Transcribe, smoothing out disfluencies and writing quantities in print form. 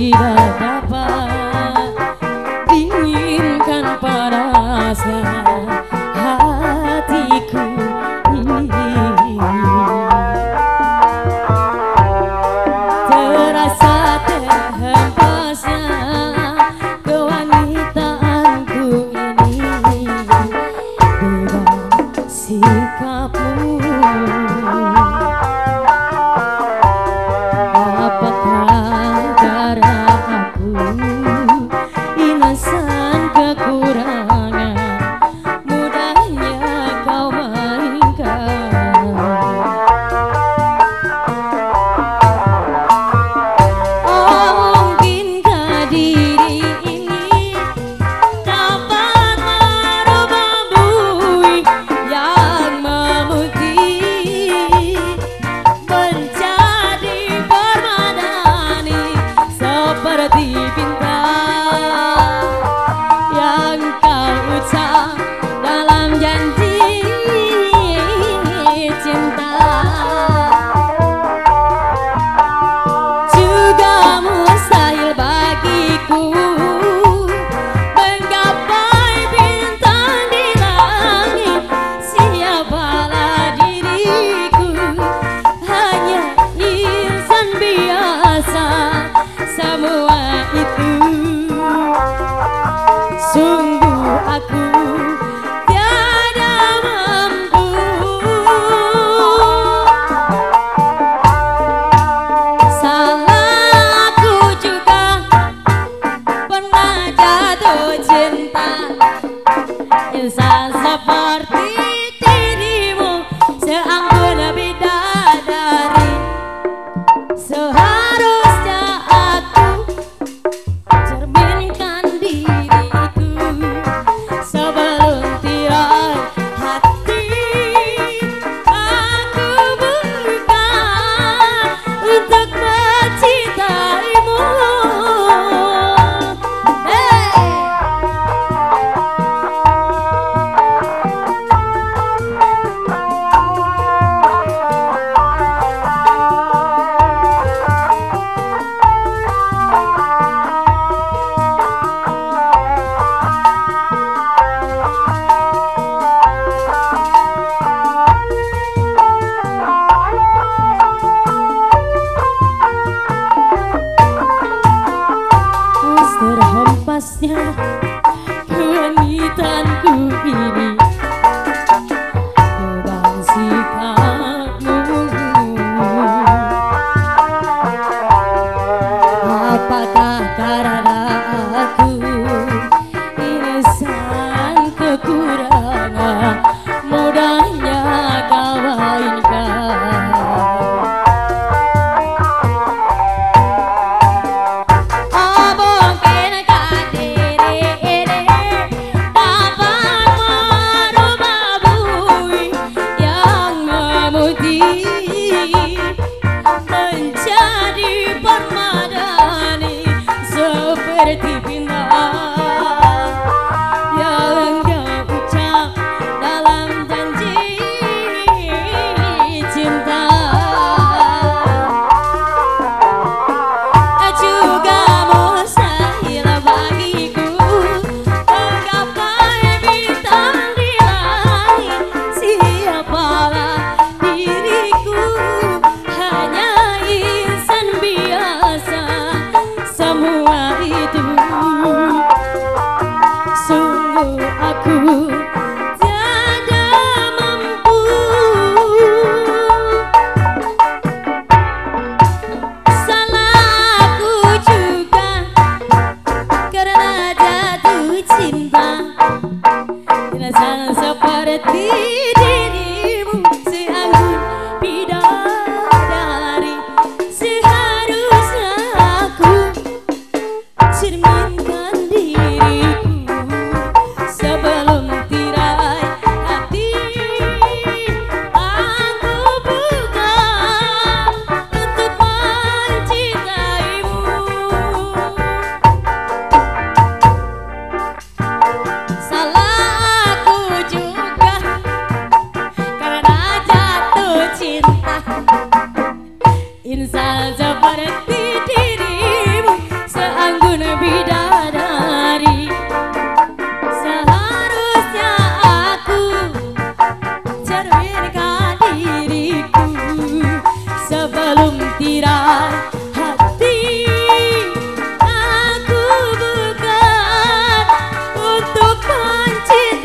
tidak dapat dinginkan panasnya hatiku ini. Terasa terhempasnya kewanitaanku ini dengan sikapmu. Apakah karena aku insan kekurangan mudahnya kau mainkan? Oh, mungkinkah diri ini dapat merubah bui yang memutih menjadi permadani seperti bintang yang kau ucap dalam janji cinta. Juga mustahil bagiku menggapai bintang di langit. Siapalah diriku, hanya insan biasa. Semua itu sungguh aku tiada mampu. Salah aku juga pernah jatuh cinta insan seperti dirimu, seanggun bidadari. Seharusnya aku cinta